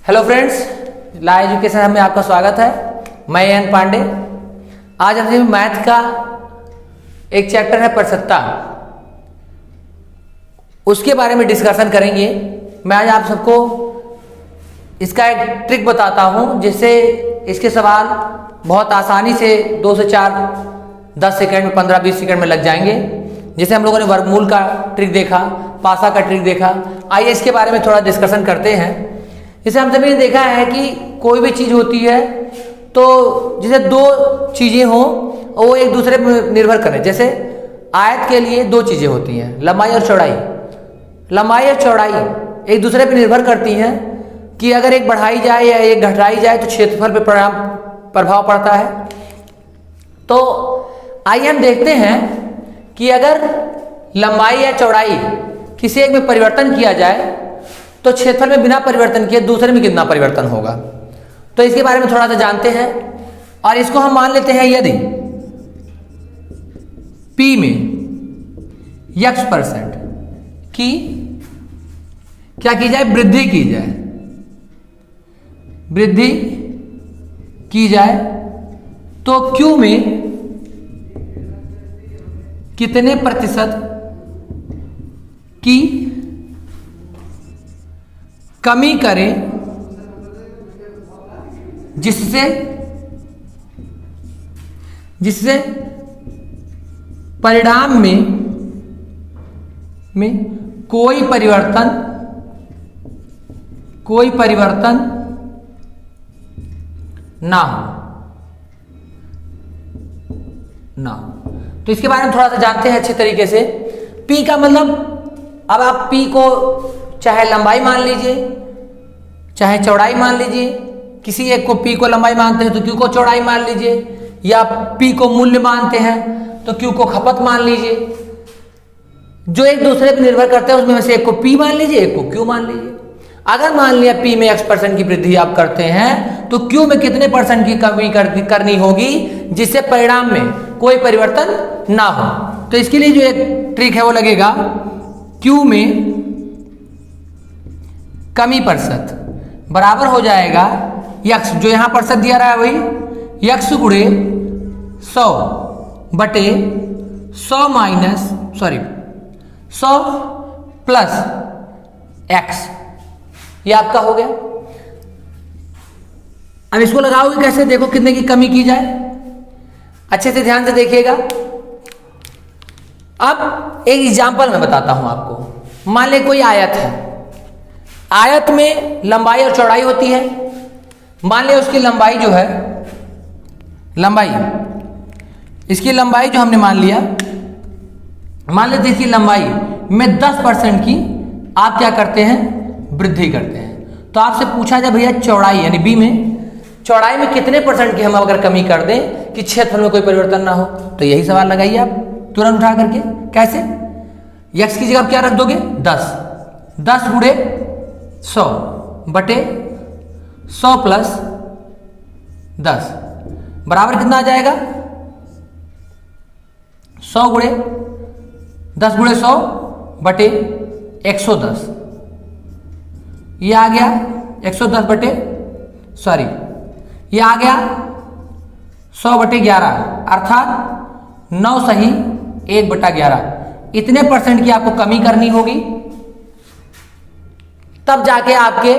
Hello friends, ला education में आपका स्वागत है। मैं एन पांडे। आज हम मैथ का एक चैप्टर है परसत्ता, उसके बारे में डिस्कशन करेंगे। मैं आज आप सबको इसका एक ट्रिक बताता हूं, जिससे इसके सवाल बहुत आसानी से 2 से 4 10 सेकंड में 15-20 सेकंड में लग जाएंगे। जैसे हम लोगों ने वर्गमूल का ट्रिक देखा, पासा का ट्रिक देखा, आइए इसके बारे में थोड़ा डिस्कशन करते हैं। जैसे हम सभी ने देखा है कि कोई भी चीज़ होती है तो जैसे 2 चीज़ें हों और वो एक दूसरे पर निर्भर करें। जैसे आयत के लिए 2 चीज़ें होती हैं, लंबाई और चौड़ाई। लंबाई और चौड़ाई एक दूसरे पर निर्भर करती हैं कि अगर एक बढ़ाई जाए या एक घटाई जाए तो क्षेत्रफल पर प्रभाव पड़ता है। तो आइए हम देखते हैं कि अगर लंबाई या चौड़ाई किसी एक में परिवर्तन किया जाए तो क्षेत्रफल में बिना परिवर्तन किए दूसरे में कितना परिवर्तन होगा। तो इसके बारे में थोड़ा सा जानते हैं और इसको हम मान लेते हैं यदि P में x% की क्या की जाए, वृद्धि की जाए, वृद्धि की जाए तो Q में कितने प्रतिशत की कमी करें जिससे परिणाम में कोई परिवर्तन ना हो। तो इसके बारे में थोड़ा सा जानते हैं अच्छे तरीके से। P का मतलब, अब आप P को चाहे लंबाई मान लीजिए चाहे चौड़ाई मान लीजिए। किसी एक को P को लंबाई मानते हैं तो Q को चौड़ाई मान लीजिए, या P को मूल्य मानते हैं तो Q को खपत मान लीजिए। जो एक दूसरे पर निर्भर करते हैं उसमें से एक को P मान लीजिए, एक को Q मान लीजिए। अगर मान लिया P में x% की वृद्धि आप करते हैं तो Q में कितने % की कमी करनी होगी जिससे परिणाम में कोई परिवर्तन ना हो। तो इसके लिए जो एक ट्रिक है वो लगेगा, Q में कमी प्रतिशत बराबर हो जाएगा x, जो यहां प्रतिशत दिया रहा है वही x गुणे 100 बटे 100 प्लस x, ये आपका हो गया। अब इसको लगाओगे कैसे, देखो कितने की कमी की जाए, अच्छे से ध्यान से देखिएगा। अब एक एग्जांपल मैं बताता हूं आपको। मान ले कोई आयत है, आयत में लंबाई और चौड़ाई होती है। मान लिया उसकी लंबाई जो है, इसकी लंबाई जो हमने मान लिया, मान लेते इसकी लंबाई में 10% की आप क्या करते हैं, वृद्धि करते हैं। तो आपसे पूछा जाए भैया चौड़ाई यानी B में चौड़ाई में कितने % की हम अगर कमी कर दें कि क्षेत्रफल में कोई परिवर्तन ना हो। तो यही सवाल लगाइए आप तुरंत उठा करके। कैसे, x की जगह आप क्या रख दोगे, 10 गुणे 100 बटे 100 प्लस 10 बराबर कितना आ जाएगा, 100 गुणे 10 गुणे 100 बटे 110। ये आ गया 110 बटे ये आ गया 100 बटे 11, अर्थात 9 सही 1/11। इतने % की आपको कमी करनी होगी, तब जाके आपके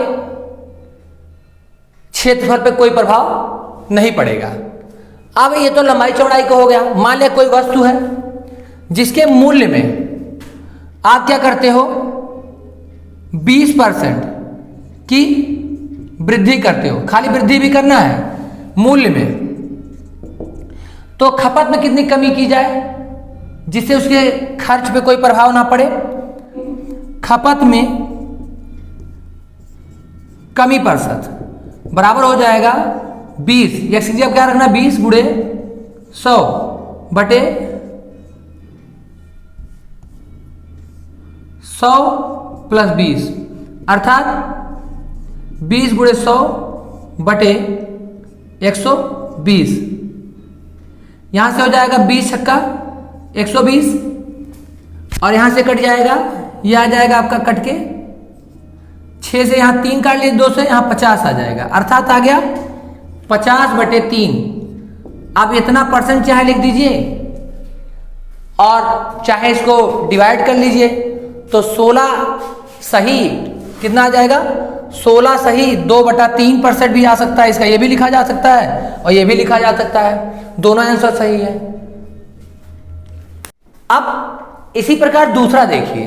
क्षेत्रफल पे कोई प्रभाव नहीं पड़ेगा। अब ये तो लंबाई चौड़ाई का हो गया। मान लिया कोई वस्तु है जिसके मूल्य में आप क्या करते हो, 20% की वृद्धि करते हो। खाली वृद्धि भी करना है मूल्य में, तो खपत में कितनी कमी की जाए जिससे उसके खर्च पे कोई प्रभाव ना पड़े। खपत में कमी % बराबर हो जाएगा 20, x की जगह क्या रखना, 20 गुणे 100 बटे 100 प्लस 20, अर्थात 20 गुणे 100 बटे 120। यहां से हो जाएगा 20 छक्का 120 और यहां से कट जाएगा, ये आ जाएगा आपका कट के 6 से यहाँ 3 काट लिए, 2 से यहाँ 50 आ जाएगा, अर्थात आ गया 50/3। अब इतना परसेंट चाहे लिख दीजिए और चाहे इसको डिवाइड कर लीजिए, तो 16 सही कितना आ जाएगा, 16 सही 2/3% भी आ सकता है इसका, ये भी लिखा जा सकता है और ये भी लिखा जा सकता है, दोनों आंसर सही है। अब इसी प्रकार दूसरा देखिए,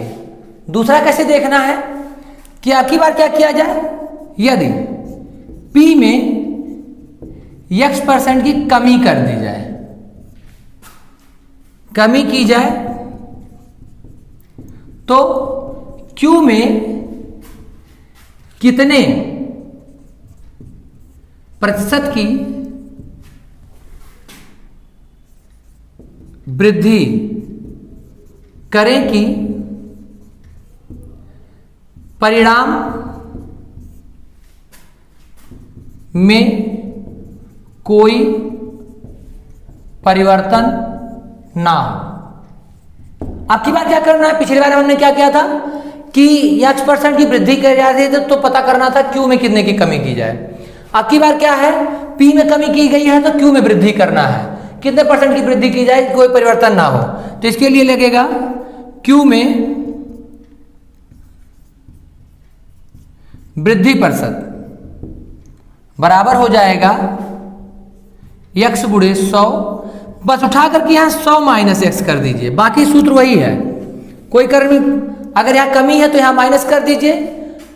दूसरा कैसे देखना है कि आखिरी बार क्या किया जाए, यदि P में x% की कमी कर दी जाए, कमी की जाए, तो Q में कितने प्रतिशत की वृद्धि करें कि परिणाम में कोई परिवर्तन ना हो। अब की बार क्या करना है, पिछली बार हमने क्या किया था कि x% की वृद्धि कर जाती है तो पता करना था Q में कितने की कमी की जाए। अब की बार क्या है, P में कमी की गई है तो Q में वृद्धि करना है, कितने परसेंट की वृद्धि की जाए कोई परिवर्तन ना हो, तो इसके लिए लगेगा Q में वृद्धि प्रतिशत बराबर हो जाएगा x गुणे 100, बस उठा करके यहाँ 100 - x कर दीजिए, बाकी सूत्र वही है, कोई कर्म, अगर यहाँ कमी है तो यहाँ माइनस कर दीजिए।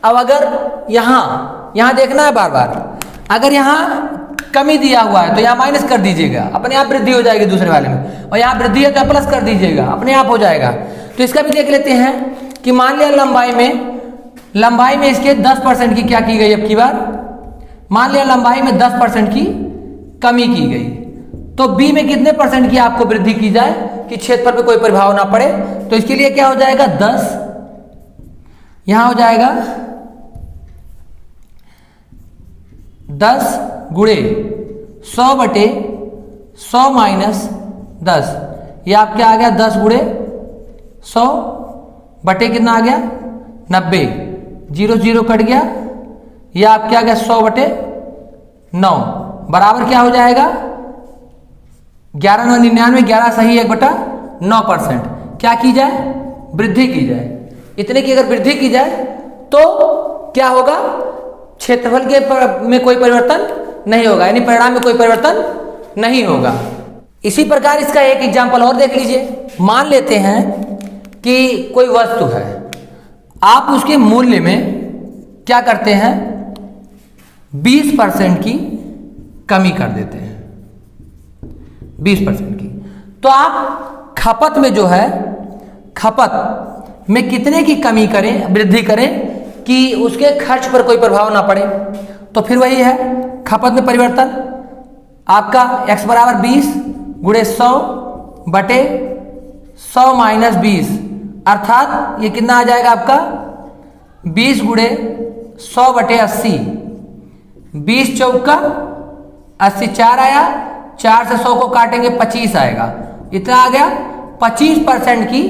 अब अगर यहाँ देखना है बार बार, अगर यहाँ कमी दिया हुआ है तो यहाँ माइनस कर दीजिएगा, अपने आप वृद्धि हो जाएगी दूसरे वाले में, और यहाँ वृद्धि है तो प्लस कर दीजिएगा, अपने आप हो जाएगा। तो इसका भी देख लेते हैं कि मान लिया लंबाई में इसके 10% की क्या की गई, अब की बार मान लिया लंबाई में 10% की कमी की गई, तो B में कितने परसेंट की आपको वृद्धि की जाए कि क्षेत्रफल पे कोई प्रभाव ना पड़े, तो इसके लिए क्या हो जाएगा 10, यहां हो जाएगा 10 गुणे 100/100 - 10, ये आपके आ गया 10 गुणे 100 बटे कितना आ गया 90, 0 0 कट गया, ये आपके आ गया 100/9 बराबर क्या हो जाएगा 11 9 99, 11 सही 1/9%। क्या की जाए, वृद्धि की जाए, इतने की अगर वृद्धि की जाए तो क्या होगा, क्षेत्रफल के में कोई परिवर्तन नहीं होगा, यानी परिणाम में कोई परिवर्तन नहीं होगा। इसी प्रकार इसका एक एग्जाम्पल और देख लीजिए, मान लेते हैं कि कोई वस्तु है, आप उसके मूल्य में क्या करते हैं 20% की कमी कर देते हैं, 20% की, तो आप खपत में जो है, खपत में कितने की कमी करें, वृद्धि करें कि उसके खर्च पर कोई प्रभाव ना पड़े, तो फिर वही है खपत में परिवर्तन, आपका x बराबर 20 गुणे 100 बटे 100 - 20, अर्थात ये कितना आ जाएगा आपका 20 गुणे 100 बटे 80, 20 चौका 80, 4 आया, 4 से 100 को काटेंगे 25 आएगा, इतना आ गया। 25% की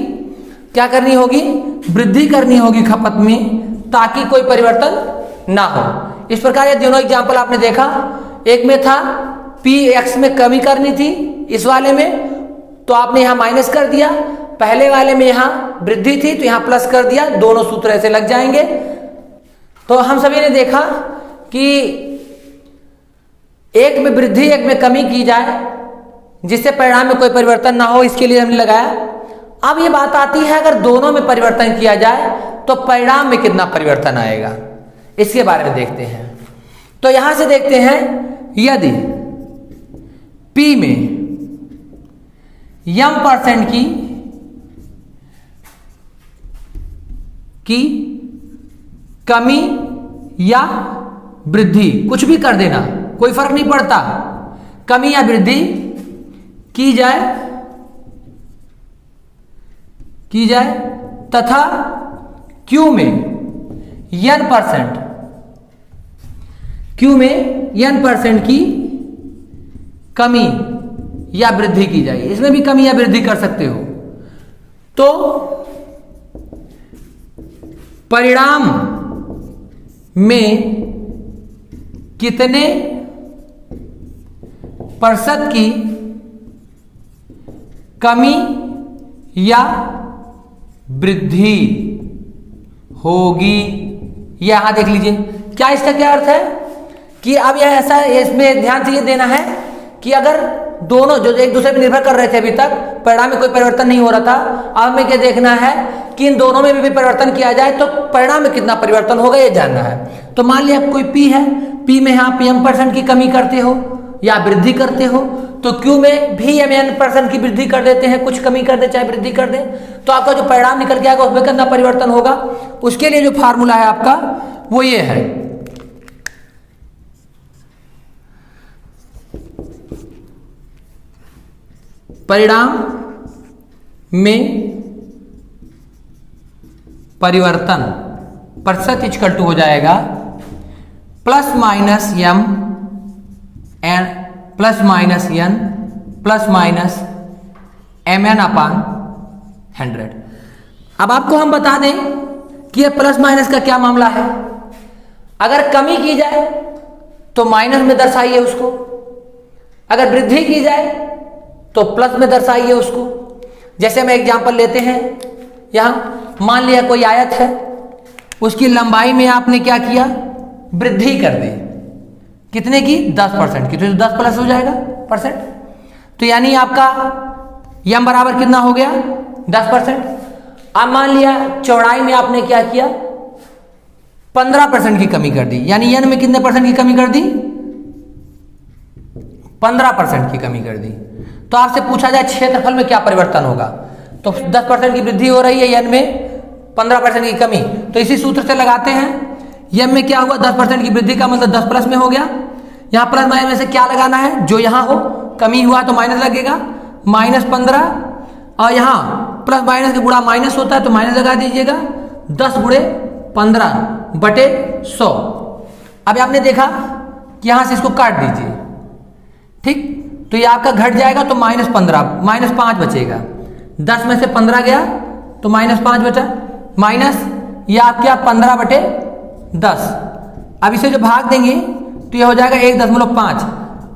क्या करनी होगी, वृद्धि करनी होगी खपत में, ताकि कोई परिवर्तन ना हो। इस प्रकार ये दोनों एग्जाम्पल आपने देखा, एक में था Px में कमी करनी थी, इस वाले में तो आपने यहाँ माइनस कर दिया, पहले वाले में यहाँ वृद्धि थी तो यहाँ प्लस कर दिया, दोनों सूत्र ऐसे लग जाएंगे। तो हम सभी ने देखा कि एक में वृद्धि एक में कमी की जाए जिससे परिणाम में कोई परिवर्तन ना हो, इसके लिए हमने लगाया। अब ये बात आती है अगर दोनों में परिवर्तन किया जाए तो परिणाम में कितना परिवर्तन आएगा, इसके बारे में देखते हैं। तो यहां से देखते हैं, यदि P में m% की कमी या वृद्धि, कुछ भी कर देना कोई फर्क नहीं पड़ता, कमी या वृद्धि की जाए तथा Q में n% की कमी या वृद्धि की जाए, इसमें भी कमी या वृद्धि कर सकते हो, तो परिणाम में कितने प्रतिशत की कमी या वृद्धि होगी। यहां देख लीजिए, क्या इसका क्या अर्थ है कि अब यह ऐसा, इसमें ध्यान से ये देना है कि अगर दोनों जो एक दूसरे पर निर्भर कर रहे थे, अभी तक परिणाम में कोई परिवर्तन नहीं हो रहा था, अब हमें क्या देखना है कि इन दोनों में भी परिवर्तन किया जाए तो परिणाम में कितना परिवर्तन होगा ये जानना है। तो मान लिया कोई P है, P में आप m% की कमी करते हो या वृद्धि करते हो, तो Q में भी n% की वृद्धि कर देते हैं, कुछ कमी कर दे चाहे वृद्धि कर दे, तो आपका जो परिणाम निकल के आएगा उसमें कितना परिवर्तन होगा। उसके लिए जो फार्मूला है आपका वो ये है, परिणाम में परिवर्तन प्रतिशत इक्वल टू हो जाएगा plus minus m n plus minus n plus minus mn upon 100। अब आपको हम बता दें कि ये प्लस माइनस का क्या मामला है। अगर कमी की जाए तो माइनस में दर्शाइए उसको, अगर वृद्धि की जाए तो प्लस में दर्शाइए उसको। जैसे हम एग्जांपल लेते हैं, यहां मान लिया कोई आयत है, उसकी लंबाई में आपने क्या किया, वृद्धि कर दी, कितने की, 10% की, तो 10 प्लस हो जाएगा परसेंट, तो यानी आपका यम बराबर कितना हो गया, 10%। अब मान लिया चौड़ाई में आपने क्या किया, 15% की कमी कर दी, यानी यन में कितने परसेंट की कमी कर दी, 15% की कमी कर दी। तो आपसे पूछा जाए क्षेत्रफल में क्या परिवर्तन होगा, तो 10% की वृद्धि हो रही है, यन में 15% की कमी, तो इसी सूत्र से लगाते हैं। यन में क्या हुआ, 10% की वृद्धि का मतलब 10 प्लस में हो गया। यहाँ प्लस माइनस में से क्या लगाना है, जो यहाँ हो, कमी हुआ तो माइनस लगेगा, -15, और यहाँ प्लस माइनस के गुणा माइनस होता है तो माइनस लगा दीजिएगा, 10 गुणे 15 बटे 100। अब आपने देखा कि यहाँ से इसको काट दीजिए, ठीक, तो ये आपका घट जाएगा तो -15, -5 बचेगा, 10 में से 15 गया तो -5 बचा, माइनस ये आपके 15 बटे 10। अब इसे जो भाग देंगे तो ये हो जाएगा 1.5।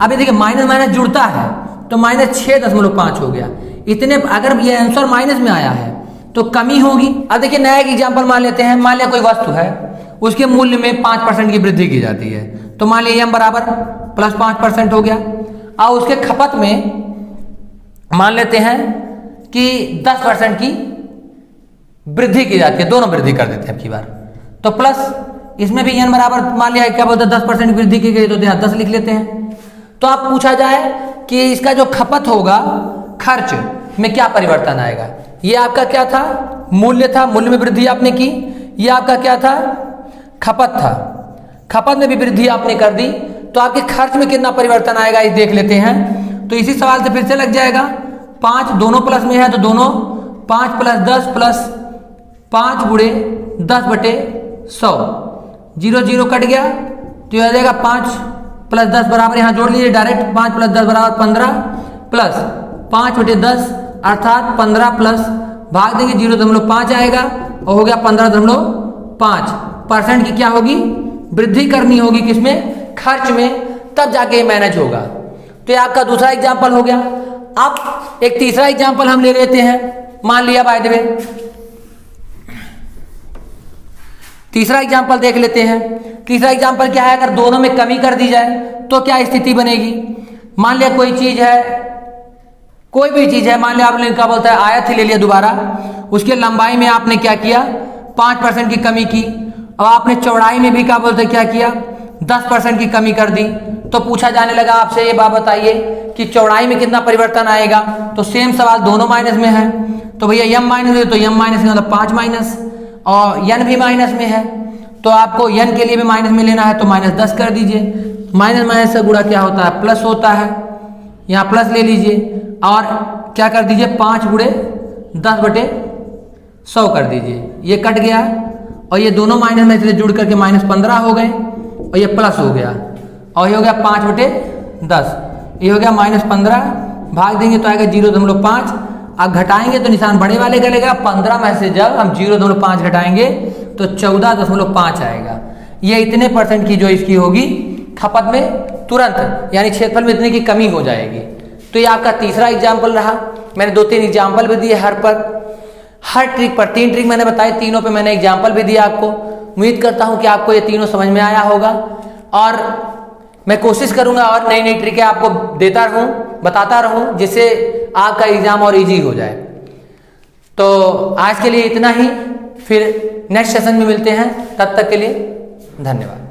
अब ये देखिए माइनस माइनस जुड़ता है तो -6.5 हो गया। इतने, अगर ये आंसर माइनस में आया है तो कमी होगी। अब देखिए नया एक एग्जाम्पल मान लेते हैं, मान लिया कोई वस्तु है, उसके मूल्य में 5% की वृद्धि की जाती है, तो मान लिया m बराबर +5% हो गया, और उसके खपत में मान लेते हैं कि 10% की वृद्धि की जाती है, दोनों वृद्धि कर देते हैं अब की बार, तो प्लस इसमें भी n बराबर मान लिया क्या बोलते हैं 10% की वृद्धि की गई, तो यहाँ 10 लिख लेते हैं। तो आप पूछा जाए कि इसका जो खपत होगा, खर्च में क्या परिवर्तन आएगा। ये आपका क्या था, मूल्य था, मूल्य में वृद्धि आपने की, ये आपका क्या था, खपत था, खपत में भी वृद्धि आपने कर दी, तो आपके खर्च में कितना परिवर्तन आएगा ये देख लेते हैं। तो इसी सवाल से फिर से लग जाएगा, 5 दोनों प्लस में है तो दोनों 5 + 10 प्लस 5 गुणे 10 बटे 100, 0 0 कट गया तो यह आ जाएगा 5 + 10 बराबर, यहाँ जोड़ लीजिए डायरेक्ट, 5 + 10 बराबर 15 प्लस 5 बटे 10 अर्थात 15 प्लस भाग देंगे 0.5 आएगा और हो गया 15.5%। की क्या होगी, वृद्धि करनी होगी किसमें, खर्च में, तब जाके मैनेज होगा। तो ये आपका दूसरा एग्जाम्पल हो गया। अब एक तीसरा एग्जाम्पल हम ले लेते हैं, मान लिया बाय द वे, तीसरा एग्जाम्पल देख लेते हैं। तीसरा एग्जाम्पल क्या है, अगर दोनों में कमी कर दी जाए तो क्या स्थिति बनेगी। मान लिया कोई चीज है, कोई भी चीज है, मान लिया आपने क्या बोलता है आयत ही ले लिया दोबारा, उसके लंबाई में आपने क्या किया 5% की कमी की, अब आपने चौड़ाई में भी क्या बोलते क्या किया 10% की कमी कर दी। तो पूछा जाने लगा आपसे ये बात बताइए कि चौड़ाई में कितना परिवर्तन आएगा। तो सेम सवाल, दोनों माइनस में है तो भैया m माइनस है तो m माइनस मतलब 5 माइनस, और n भी माइनस में है तो आपको n के लिए भी माइनस में लेना है तो -10 कर दीजिए। माइनस माइनस से गुणा क्या होता है, प्लस होता है, यहाँ प्लस ले लीजिए और क्या कर दीजिए 5 गुणे 10 बटे 100 कर दीजिए, ये कट गया और ये दोनों माइनस में से जुड़ करके -15 हो गए और ये प्लस हो गया और ये हो गया 5 बटे 10, ये हो गया -15, भाग देंगे तो आएगा 0.5, अब घटाएंगे तो निशान बड़े वाले का लेगा, 15 में से जब हम 0.5 घटाएंगे तो 14.5 आएगा। ये इतने % की जो इसकी होगी खपत में तुरंत, यानी क्षेत्रफल में इतने की कमी हो जाएगी। तो ये आपका तीसरा एग्जाम्पल रहा। मैंने 2-3 एग्जाम्पल भी दिए हर ट्रिक पर 3 ट्रिक मैंने बताई, तीनों पे मैंने एग्जाम्पल भी दिया आपको। उम्मीद करता हूं कि आपको ये तीनों समझ में आया होगा और मैं कोशिश करूंगा और नई नई ट्रिकें आपको देता रहूं, बताता रहूं, जिससे आपका एग्जाम और इजी हो जाए। तो आज के लिए इतना ही, फिर नेक्स्ट सेशन में मिलते हैं, तब तक के लिए धन्यवाद।